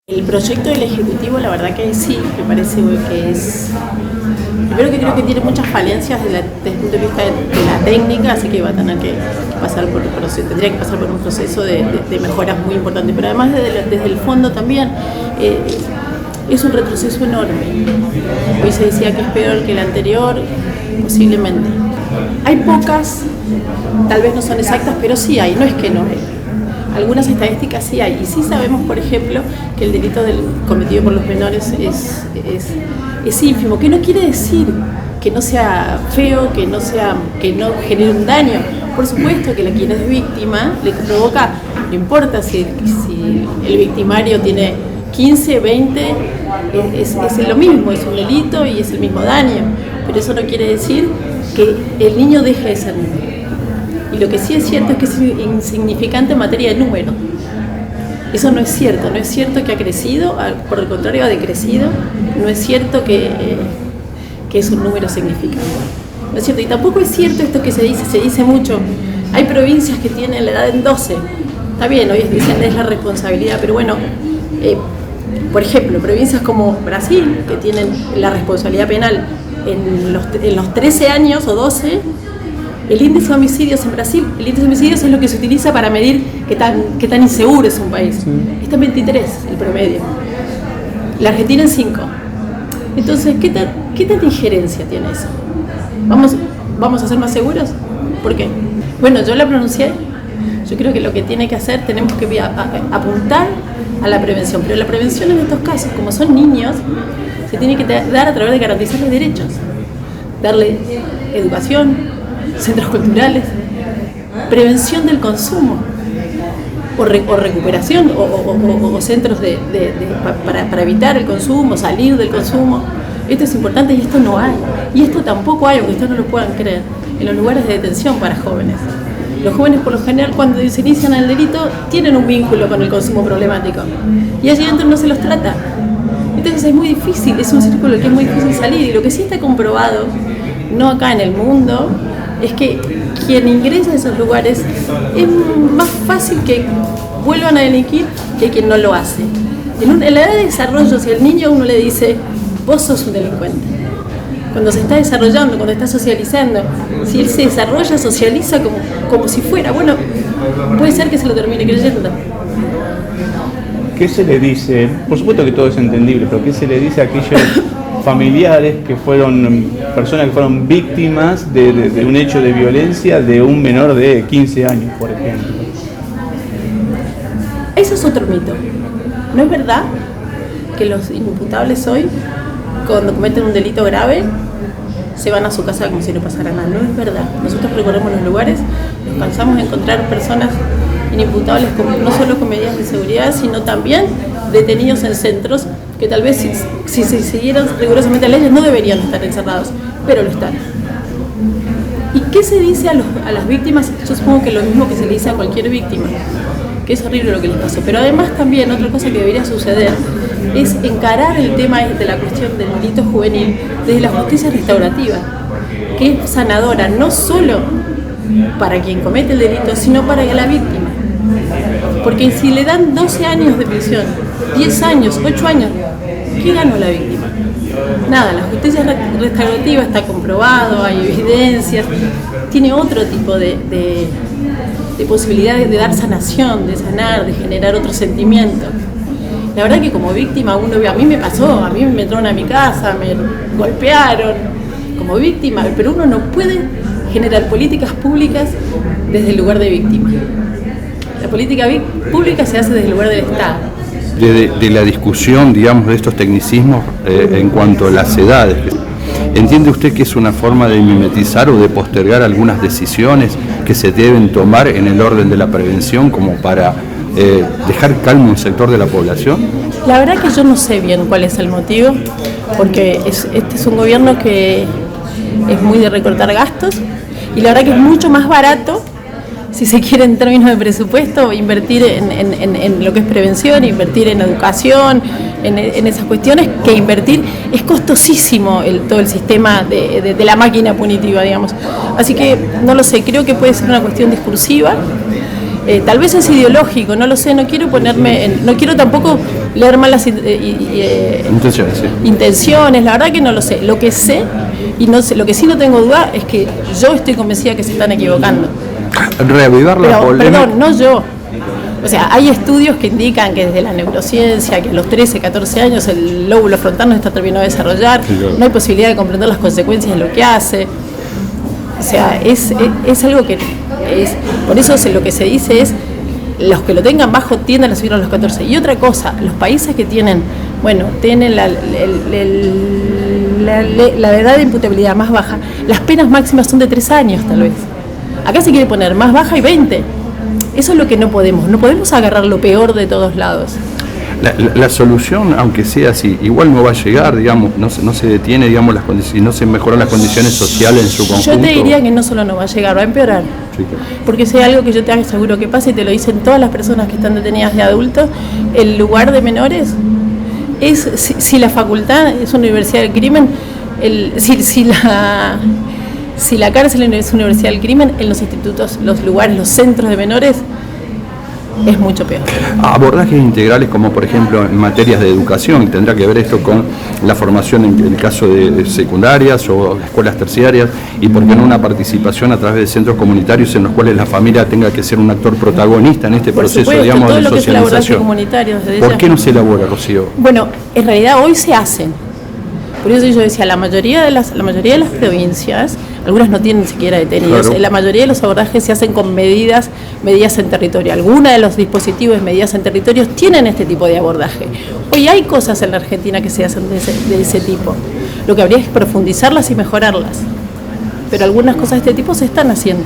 El proyecto del Ejecutivo, la verdad que sí, me parece que es... Primero que creo que tiene muchas falencias desde el punto de vista de la técnica, así que va a tener que pasar por un proceso, tendría que pasar por un proceso de mejoras muy importantes, pero además desde el fondo también es un retroceso enorme. Hoy se decía que es peor que el anterior, posiblemente. Hay pocas, tal vez no son exactas, pero sí hay, no es que no hay. Algunas estadísticas sí hay, y sí sabemos, por ejemplo, que el delito cometido por los menores es ínfimo, que no quiere decir que no sea feo, que no genere un daño. Por supuesto que quien es víctima le provoca, no importa si el victimario tiene 15, 20, es lo mismo, es un delito y es el mismo daño, pero eso no quiere decir que el niño deje de ser niño. Y lo que sí es cierto es que es insignificante en materia de número. Eso no es cierto que ha crecido, por el contrario ha decrecido, no es cierto que es un número significante. No es cierto, y tampoco es cierto esto que se dice mucho, hay provincias que tienen la edad en 12, está bien, hoy dicen es la responsabilidad, pero bueno, por ejemplo, provincias como Brasil, que tienen la responsabilidad penal en los 13 años o 12, el índice de homicidios en Brasil, el índice de homicidios es lo que se utiliza para medir qué tan inseguro es un país. Sí. Está en 23 el promedio. La Argentina en 5. Entonces, ¿qué tanta injerencia tiene eso? ¿Vamos a ser más seguros? ¿Por qué? Bueno, yo la pronuncié. Yo creo que lo que tiene que hacer, tenemos que apuntar a la prevención. Pero la prevención en estos casos, como son niños, se tiene que dar a través de garantizarles derechos. Darle educación, centros culturales, prevención del consumo o recuperación o centros para evitar el consumo, salir del consumo. Esto es importante y esto no hay. Y esto tampoco hay, aunque ustedes no lo puedan creer, en los lugares de detención para jóvenes. Los jóvenes por lo general cuando se inician el delito tienen un vínculo con el consumo problemático y allí adentro no se los trata. Entonces es muy difícil, es un círculo que es muy difícil salir, y lo que sí está comprobado, no acá en el mundo, es que quien ingresa a esos lugares es más fácil que vuelvan a delinquir que quien no lo hace. En la edad de desarrollo, si al niño uno le dice, vos sos un delincuente, cuando se está desarrollando, cuando está socializando, si él se desarrolla, socializa como si fuera, bueno, puede ser que se lo termine creyendo. ¿Qué se le dice? Por supuesto que todo es entendible, pero ¿qué se le dice a aquellos familiares que fueron personas que fueron víctimas de un hecho de violencia de un menor de 15 años, por ejemplo? Eso es otro mito. No es verdad que los imputables hoy, cuando cometen un delito grave, se van a su casa como si no pasara nada. No es verdad. Nosotros recorremos los lugares, nos cansamos de encontrar personas inimputables no solo con medidas de seguridad, sino también detenidos en centros que tal vez si se siguieran rigurosamente las leyes no deberían estar encerrados, pero lo están. ¿Y qué se dice a las víctimas? Yo supongo que lo mismo que se le dice a cualquier víctima, que es horrible lo que les pasó, pero además también otra cosa que debería suceder es encarar el tema de la cuestión del delito juvenil desde la justicia restaurativa, que es sanadora no solo para quien comete el delito, sino para la víctima. Porque si le dan 12 años de prisión, 10 años, 8 años, ¿qué ganó la víctima? Nada, la justicia restaurativa está comprobado, hay evidencias, tiene otro tipo de posibilidades de dar sanación, de sanar, de generar otro sentimiento. La verdad que como víctima a mí me pasó, a mí me entraron a mi casa, me golpearon como víctima, pero uno no puede generar políticas públicas desde el lugar de víctima. La política pública se hace desde el lugar del Estado. De la discusión, digamos, de estos tecnicismos en cuanto a las edades, ¿entiende usted que es una forma de mimetizar o de postergar algunas decisiones que se deben tomar en el orden de la prevención como para dejar calmo un sector de la población? La verdad que yo no sé bien cuál es el motivo, porque este es un gobierno que es muy de recortar gastos, y la verdad que es mucho más barato, si se quiere en términos de presupuesto, invertir en lo que es prevención, invertir en educación, en esas cuestiones, que invertir, es costosísimo todo el sistema de la máquina punitiva, digamos. Así que no lo sé, creo que puede ser una cuestión discursiva. Tal vez es ideológico, no lo sé, no quiero no quiero tampoco leer malas intenciones, la verdad que no lo sé. Lo que sé, y no sé, lo que sí no tengo duda, es que yo estoy convencida que se están equivocando. Reavivar la polémica. Perdón, no yo. O sea, hay estudios que indican que desde la neurociencia, que a los 13, 14 años el lóbulo frontal no está terminado de desarrollar, no hay posibilidad de comprender las consecuencias de lo que hace. O sea, es algo que es. Por eso lo que se dice es, los que lo tengan bajo tienden a subir a los 14. Y otra cosa, los países que tienen la edad de imputabilidad más baja, las penas máximas son de 3 años tal vez. Acá se quiere poner más baja y 20. Eso es lo que no podemos agarrar lo peor de todos lados. La solución, aunque sea así, igual no va a llegar, digamos, no se detiene, digamos, y no se mejoran las condiciones sociales en su conjunto. Yo te diría que no solo no va a llegar, va a empeorar. Sí, claro. Porque si hay algo que yo te aseguro que pasa, y te lo dicen todas las personas que están detenidas de adultos, el lugar de menores es, si la facultad es una universidad del crimen, si la cárcel es una universidad del crimen, en los institutos, los lugares, los centros de menores, es mucho peor. Abordajes integrales como por ejemplo en materias de educación, y tendrá que ver esto con la formación en el caso de secundarias o escuelas terciarias, y por qué no una participación a través de centros comunitarios en los cuales la familia tenga que ser un actor protagonista en este proceso, digamos, de socialización. ¿Por qué no se elabora, Rocío? Bueno, en realidad hoy se hacen. Por eso yo decía, la mayoría de las provincias, algunas no tienen ni siquiera detenidos, claro. La mayoría de los abordajes se hacen con medidas en territorio. Algunos de los dispositivos medidas en territorios tienen este tipo de abordaje. Hoy hay cosas en la Argentina que se hacen de ese tipo. Lo que habría es profundizarlas y mejorarlas. Pero algunas cosas de este tipo se están haciendo.